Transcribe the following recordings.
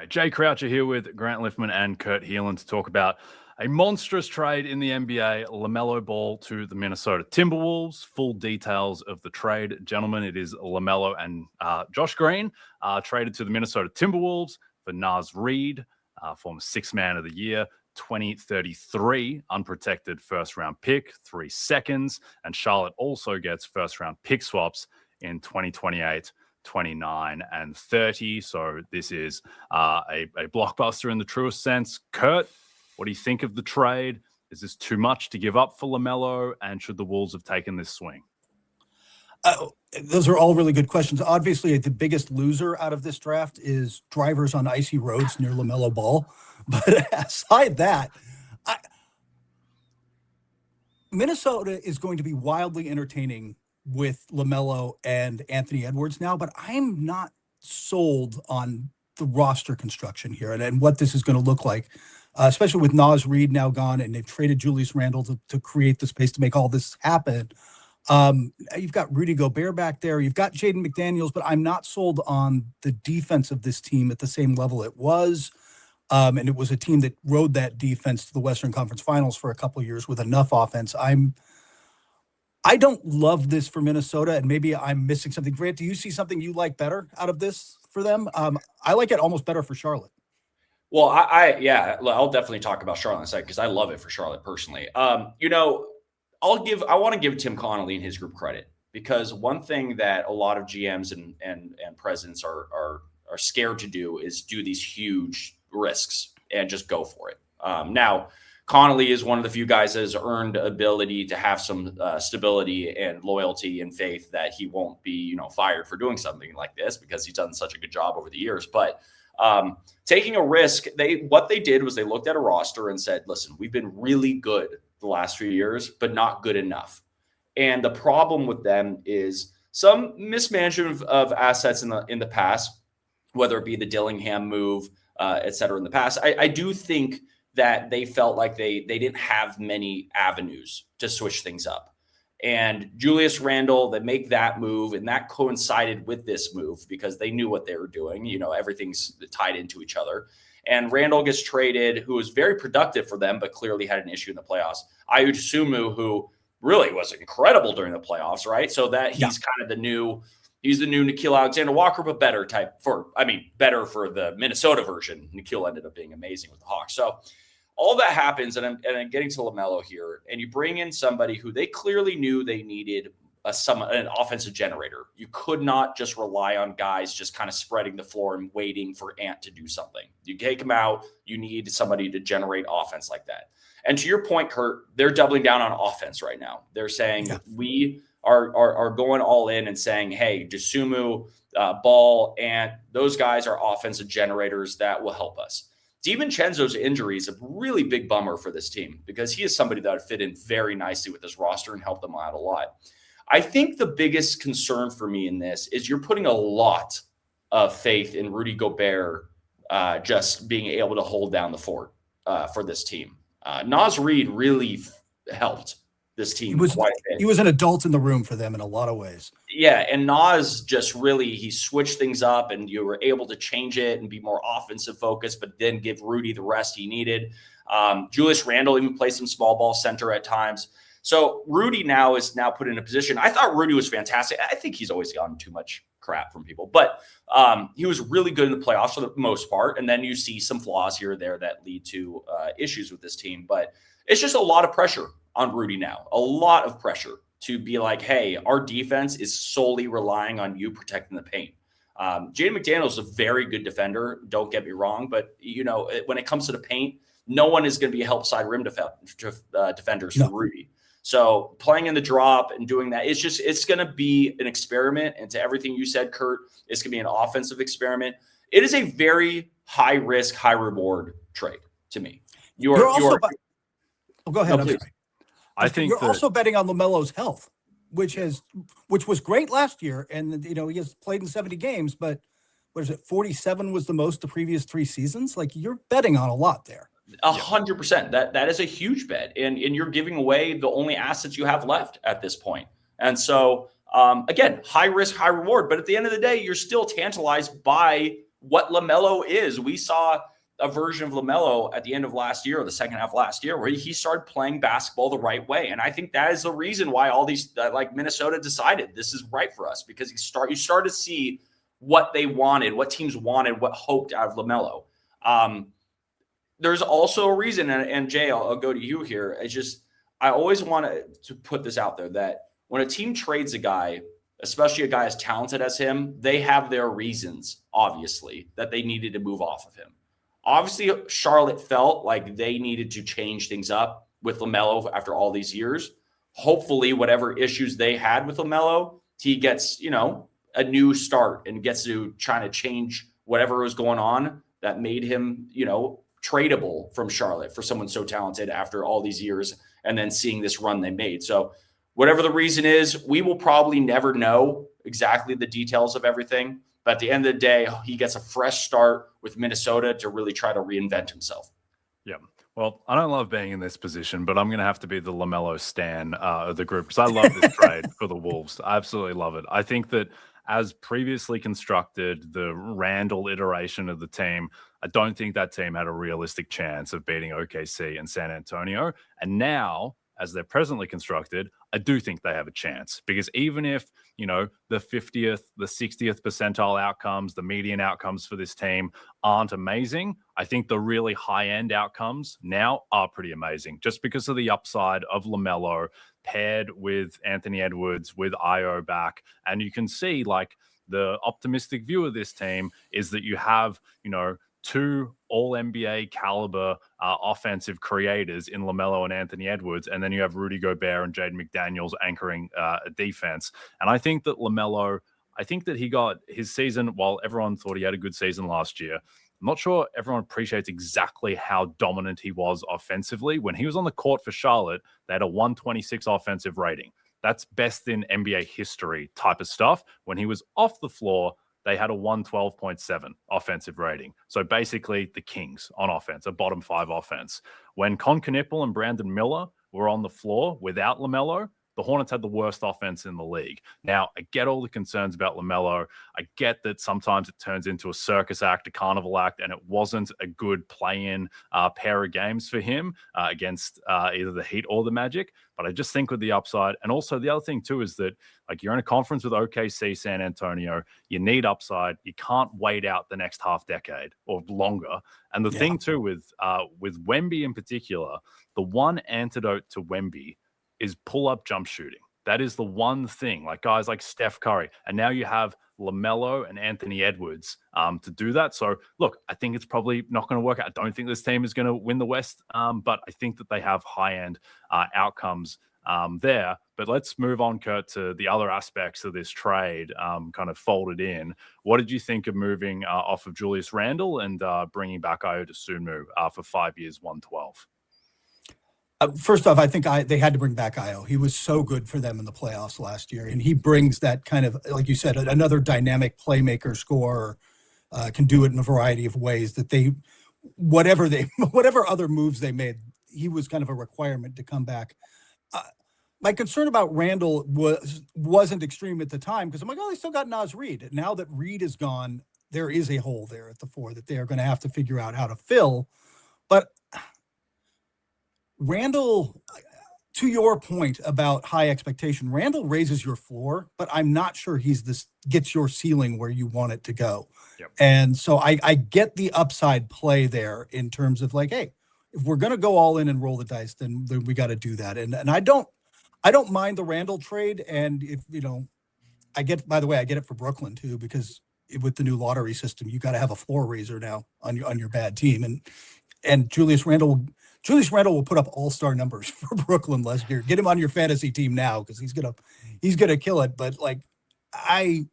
Jay Croucher here with Grant Liffmann and Kurt Helin to talk about a monstrous trade in the NBA, LaMelo Ball to the Minnesota Timberwolves. Full details of the trade, gentlemen. It is LaMelo and Josh Green traded to the Minnesota Timberwolves for Naz Reid, former sixth man of the year, 2033 unprotected first-round pick, 3 seconds, and Charlotte also gets first-round pick swaps in 2028. 29 and 30. So this is a blockbuster in the truest sense. Kurt, what do you think of the trade? Is this too much to give up for LaMelo? And should the Wolves have taken this swing? Those are all really good questions. Obviously, the biggest loser out of this draft is drivers on icy roads near LaMelo Ball. But aside that, Minnesota is going to be wildly entertaining with LaMelo and Anthony Edwards now, but I'm not sold on the roster construction here and what this is going to look like, especially with Naz Reid now gone, and they've traded Julius Randle to create the space to make all this happen. You've got Rudy Gobert back there. You've got Jaden McDaniels, but I'm not sold on the defense of this team at the same level it was. And it was a team that rode that defense to the Western Conference Finals for a couple of years with enough offense. I don't love this for Minnesota, and maybe I'm missing something. Grant, do you see something you like better out of this for them? I like it almost better for Charlotte. Well, I'll definitely talk about Charlotte in a second because I love it for Charlotte personally. I want to give Tim Connolly and his group credit, because one thing that a lot of GMs and presidents are scared to do is do these huge risks and just go for it. Now, Connolly is one of the few guys that has earned ability to have some stability and loyalty and faith that he won't be, fired for doing something like this, because he's done such a good job over the years. But taking a risk, what they did was they looked at a roster and said, listen, we've been really good the last few years, but not good enough. And the problem with them is some mismanagement of assets in the past, whether it be the Dillingham move, et cetera, in the past. I do think that they felt like they didn't have many avenues to switch things up. And Julius Randle, they make that move, and that coincided with this move because they knew what they were doing. Everything's tied into each other. And Randle gets traded, who was very productive for them, but clearly had an issue in the playoffs. Ayu Dosunmu, who really was incredible during the playoffs, right? So that he's kind of the new Nickeil Alexander-Walker, but better for the Minnesota version. Nickeil ended up being amazing with the Hawks. So all that happens, and I'm getting to LaMelo here, and you bring in somebody who they clearly knew they needed an offensive generator. You could not just rely on guys just kind of spreading the floor and waiting for Ant to do something. You take him out, you need somebody to generate offense like that. And to your point, Kurt, they're doubling down on offense right now. They're saying we are going all in and saying, hey, Dosunmu, Ball, and those guys are offensive generators that will help us. DiVincenzo's injury is a really big bummer for this team because he is somebody that would fit in very nicely with this roster and help them out a lot. I think the biggest concern for me in this is you're putting a lot of faith in Rudy Gobert just being able to hold down the fort for this team. Naz Reid really helped this team quite a bit. He was an adult in the room for them in a lot of ways. Yeah, and Naz just really, he switched things up, and you were able to change it and be more offensive focused, but then give Rudy the rest he needed. Julius Randle even plays some small ball center at times. So Rudy is now put in a position. I thought Rudy was fantastic. I think he's always gotten too much crap from people, but he was really good in the playoffs for the most part. And then you see some flaws here or there that lead to issues with this team, but it's just a lot of pressure on Rudy now, a lot of pressure to be like, hey, our defense is solely relying on you protecting the paint. Jaden McDaniels is a very good defender. Don't get me wrong, but when it comes to the paint, no one is going to be help side rim defenders for Rudy. So playing in the drop and doing that, it's going to be an experiment. And to everything you said, Kurt, it's going to be an offensive experiment. It is a very high risk, high reward trade to me. Go ahead. No, I'm sorry. I think you're also betting on LaMelo's health, which was great last year. And, he has played in 70 games, but 47 was the most the previous 3 seasons. Like, you're betting on a lot there. 100%. That is a huge bet. And you're giving away the only assets you have left at this point. And so, again, high risk, high reward. But at the end of the day, you're still tantalized by what LaMelo is. We saw a version of LaMelo at the end of last year or the second half of last year where he started playing basketball the right way. And I think that is the reason why all these like Minnesota decided this is right for us, because you start to see what they wanted, what teams wanted, what hoped out of LaMelo. There's also a reason, and Jay, I'll go to you here. I always want to put this out there that when a team trades a guy, especially a guy as talented as him, they have their reasons, obviously, that they needed to move off of him. Obviously, Charlotte felt like they needed to change things up with LaMelo after all these years. Hopefully, whatever issues they had with LaMelo, he gets, a new start and gets to try to change whatever was going on that made him, tradable from Charlotte for someone so talented after all these years and then seeing this run they made. So whatever the reason is, we will probably never know exactly the details of everything. But at the end of the day, he gets a fresh start with Minnesota to really try to reinvent himself. Yeah. Well, I don't love being in this position, but I'm going to have to be the LaMelo stan of the group because I love this trade for the Wolves. I absolutely love it. I think that as previously constructed, the Randall iteration of the team, I don't think that team had a realistic chance of beating OKC and San Antonio. And now, as they're presently constructed, I do think they have a chance, because even if, the 50th, the 60th percentile outcomes, the median outcomes for this team aren't amazing, I think the really high-end outcomes now are pretty amazing, just because of the upside of LaMelo paired with Anthony Edwards, with Io back. And you can see, the optimistic view of this team is that you have, two all-NBA caliber offensive creators in LaMelo and Anthony Edwards, and then you have Rudy Gobert and Jaden McDaniels anchoring a defense. And I think that LaMelo, he got his season, while everyone thought he had a good season last year, I'm not sure everyone appreciates exactly how dominant he was offensively. When he was on the court for Charlotte, they had a 126 offensive rating. That's best in NBA history type of stuff. When he was off the floor, they had a 112.7 offensive rating. So basically the Kings on offense, a bottom five offense. When Con Knippel and Brandon Miller were on the floor without LaMelo, the Hornets had the worst offense in the league. Now, I get all the concerns about LaMelo. I get that sometimes it turns into a circus act, a carnival act, and it wasn't a good play-in pair of games for him against either the Heat or the Magic. But I just think with the upside, and also the other thing too is that you're in a conference with OKC, San Antonio, you need upside. You can't wait out the next half decade or longer. And the thing too with Wemby in particular, the one antidote to Wemby is pull-up jump shooting. That is the one thing, guys like Steph Curry. And now you have LaMelo and Anthony Edwards to do that. So, look, I think it's probably not going to work out. I don't think this team is going to win the West, but I think that they have high-end outcomes there. But let's move on, Kurt, to the other aspects of this trade kind of folded in. What did you think of moving off of Julius Randle and bringing back Ayo Dosunmu for 5 years, 112? First off, I think they had to bring back Io. He was so good for them in the playoffs last year, and he brings that kind of, like you said, another dynamic playmaker, scorer, can do it in a variety of ways. That whatever other moves they made, he was kind of a requirement to come back. My concern about Randall wasn't extreme at the time, because I'm like, oh, they still got Naz Reid. Now that Reid is gone, there is a hole there at the four that they are going to have to figure out how to fill. But Randall, to your point about high expectation, Randall raises your floor, but I'm not sure gets your ceiling where you want it to go. Yep. And so I get the upside play there in terms of hey, if we're going to go all in and roll the dice, then we got to do that. And I don't mind the Randall trade. And if, by the way, I get it for Brooklyn too, because with the new lottery system, you got to have a floor raiser now on your bad team. And Julius Randle will put up all-star numbers for Brooklyn last year. Get him on your fantasy team now, because he's gonna kill it. But I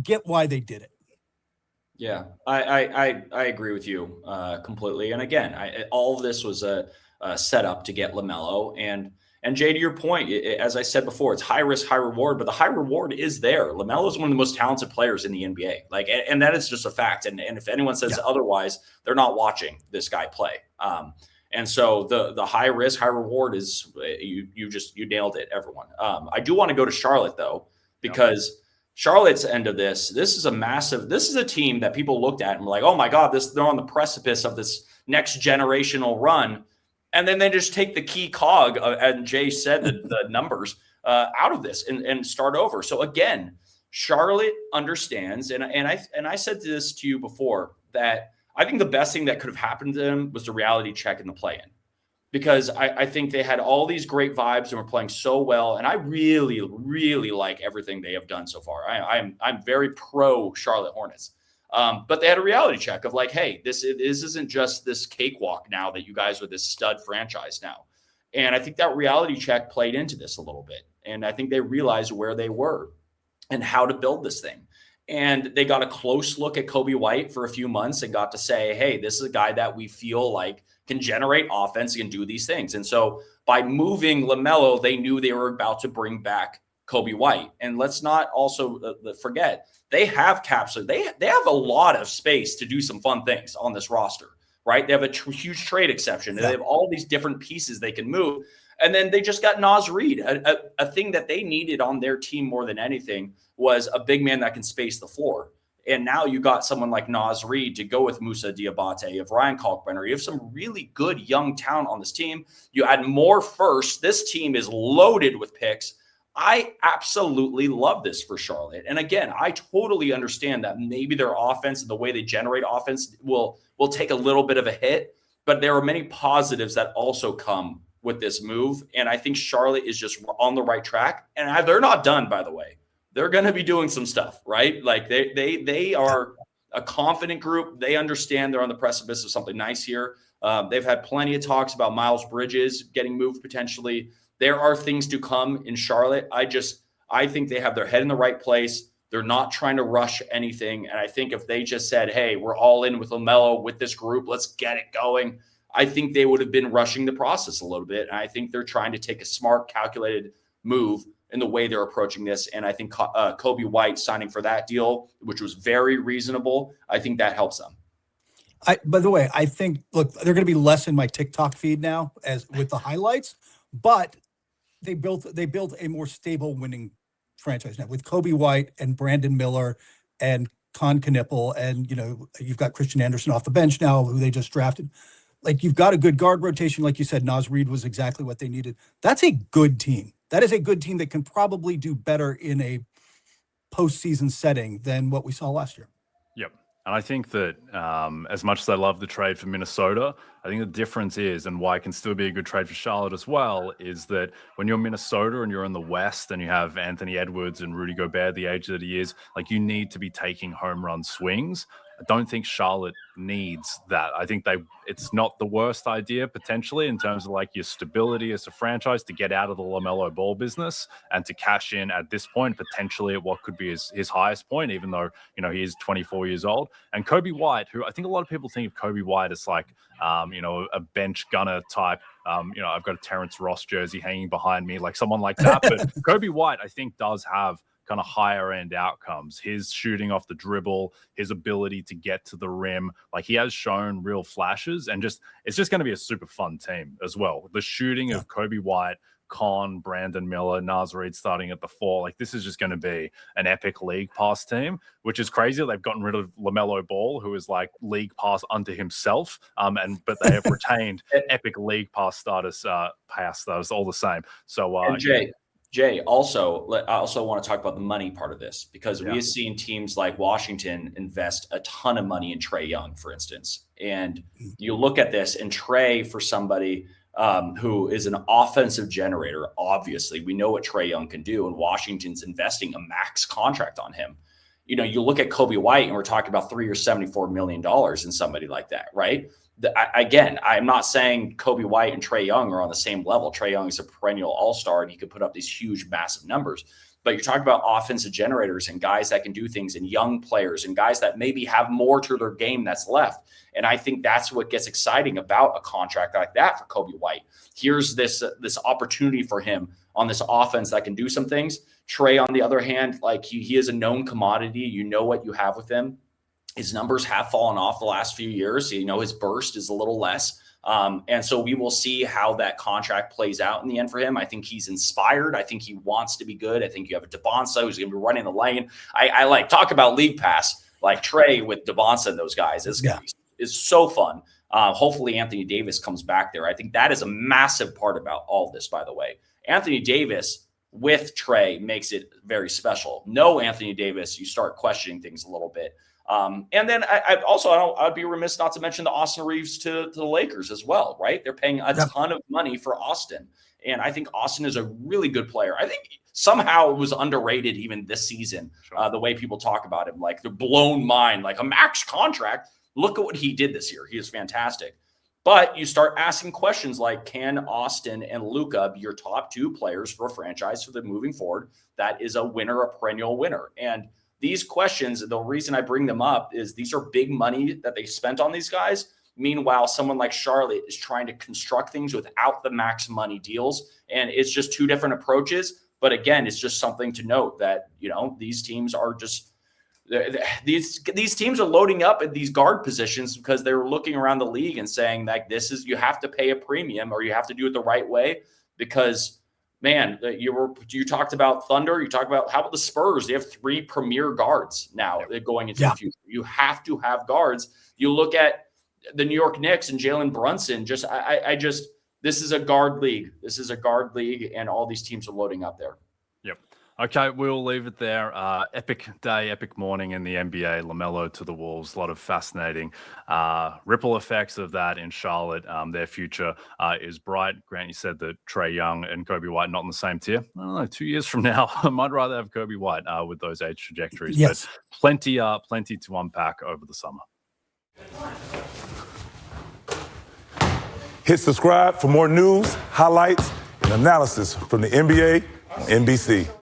get why they did it. Yeah, I agree with you completely. And again, all of this was a setup to get LaMelo. And Jay, to your point, as I said before, it's high risk, high reward, but the high reward is there. LaMelo is one of the most talented players in the NBA. And that is just a fact. And if anyone says otherwise, they're not watching this guy play. And so the high risk, high reward is you nailed it, everyone. I do want to go to Charlotte though, because Charlotte's end of this is a team that people looked at and were like, oh my God, they're on the precipice of this next generational run. And then they just take the key cog, and Jay said the numbers, out of this and start over. So again, Charlotte understands, and I said this to you before, that I think the best thing that could have happened to them was the reality check in the play-in, because I think they had all these great vibes and were playing so well, and I really, really like everything they have done so far. I'm very pro Charlotte Hornets. But they had a reality check of like, hey, this isn't just this cakewalk now that you guys are this stud franchise now. And I think that reality check played into this a little bit. And I think they realized where they were and how to build this thing. And they got a close look at Kobe White for a few months and got to say, hey, this is a guy that we feel like can generate offense, can do these things. And so by moving LaMelo, they knew they were about to bring back Kobe White. And let's not also forget, they have caps. They have a lot of space to do some fun things on this roster, right? They have a huge trade exception. They have all these different pieces they can move. And then they just got Naz Reid. A thing that they needed on their team more than anything was a big man that can space the floor. And now you got someone like Naz Reid to go with Musa Diabate, of Ryan Kalkbrenner. You have some really good young talent on this team. You add more first. This team is loaded with picks. I absolutely love this for Charlotte. And again, I totally understand that maybe their offense and the way they generate offense will take a little bit of a hit, but there are many positives that also come with this move. And I think Charlotte is just on the right track. And they're not done, by the way. They're going to be doing some stuff, right? Like they are a confident group. They understand they're on the precipice of something nice here. They've had plenty of talks about Miles Bridges getting moved potentially. There are things to come in Charlotte. I think they have their head in the right place. They're not trying to rush anything. And I think if they just said, hey, we're all in with LaMelo, with this group, let's get it going, I think they would have been rushing the process a little bit. And I think they're trying to take a smart, calculated move in the way they're approaching this. And I think Kobe White signing for that deal, which was very reasonable, I think that helps them. By the way, I think, look, they're going to be less in my TikTok feed now as with the highlights, but they built a more stable winning franchise now with Kobe White and Brandon Miller and Con Knipple. And, you've got Christian Anderson off the bench now, who they just drafted. Like, you've got a good guard rotation. Like you said, Naz Reid was exactly what they needed. That's a good team. That is a good team that can probably do better in a postseason setting than what we saw last year. Yep. And I think that as much as I love the trade for Minnesota, I think the difference is, and why it can still be a good trade for Charlotte as well, is that when you're Minnesota and you're in the West and you have Anthony Edwards and Rudy Gobert, the age that he is, like, you need to be taking home run swings. I don't think Charlotte needs that. I think it's not the worst idea potentially in terms of like your stability as a franchise to get out of the LaMelo Ball business and to cash in at this point, potentially at what could be his highest point, even though, he is 24 years old. And Kobe White, who I think a lot of people think of Kobe White as like, a bench gunner type. I've got a Terrence Ross jersey hanging behind me, like someone like that. But Kobe White, I think, does have kind of higher end outcomes. His shooting off the dribble, his ability to get to the rim, like he has shown real flashes, and it's just going to be a super fun team as well. The shooting of Kobe White, Con, Brandon Miller, Naz Reid starting at the 4, like this is just going to be an epic league pass team, which is crazy. They've gotten rid of LaMelo Ball, who is like league pass unto himself, but they have retained epic league pass status all the same. So and Jay, also, I also want to talk about the money part of this, because we have seen teams like Washington invest a ton of money in Trae Young, for instance. And you look at this, and Trae, for somebody who is an offensive generator, obviously, we know what Trae Young can do, and Washington's investing a max contract on him. You look at Kobe White, and we're talking about 3 years, $74 million in somebody like that, right? Again, I'm not saying Kobe White and Trae Young are on the same level. Trae Young is a perennial all-star, and he could put up these huge, massive numbers. But you're talking about offensive generators and guys that can do things, and young players and guys that maybe have more to their game that's left. And I think that's what gets exciting about a contract like that for Kobe White. Here's this opportunity for him on this offense that can do some things. Trae, on the other hand, like he is a known commodity. You know what you have with him. His numbers have fallen off the last few years. You know, his burst is a little less. And so we will see how that contract plays out in the end for him. I think he's inspired. I think he wants to be good. I think you have a Devonsa who's going to be running the lane. I like talk about league pass, like Trey with Devonsa and those guys is so fun. Hopefully Anthony Davis comes back there. I think that is a massive part about all of this, by the way. Anthony Davis with Trey makes it very special. No Anthony Davis, you start questioning things a little bit. And then I'd be remiss not to mention the Austin Reeves to the Lakers as well, right? They're paying a ton of money for Austin. And I think Austin is a really good player. I think somehow it was underrated even this season, the way people talk about him, like they're blown mind, like a max contract. Look at what he did this year. He is fantastic. But you start asking questions like, can Austin and Luka be your top two players for a franchise for them moving forward? That is a winner, a perennial winner. And these questions, the reason I bring them up is these are big money that they spent on these guys. Meanwhile, someone like Charlotte is trying to construct things without the max money deals. And it's just two different approaches. But again, it's just something to note that, you know, these teams are just these teams are loading up at these guard positions because they're looking around the league and saying that you have to pay a premium or you have to do it the right way because man, you talked about Thunder. You talked about how about the Spurs? They have 3 premier guards now going into the future. You have to have guards. You look at the New York Knicks and Jalen Brunson. This is a guard league. This is a guard league, and all these teams are loading up there. Yep. Okay, we'll leave it there. Epic day, epic morning in the NBA. LaMelo to the Wolves. A lot of fascinating ripple effects of that in Charlotte. Their future is bright. Grant, you said that Trae Young and Kobe White not in the same tier. I don't know. 2 years from now, I might rather have Kobe White with those age trajectories. Yes. But plenty to unpack over the summer. Hit subscribe for more news, highlights, and analysis from the NBA on NBC.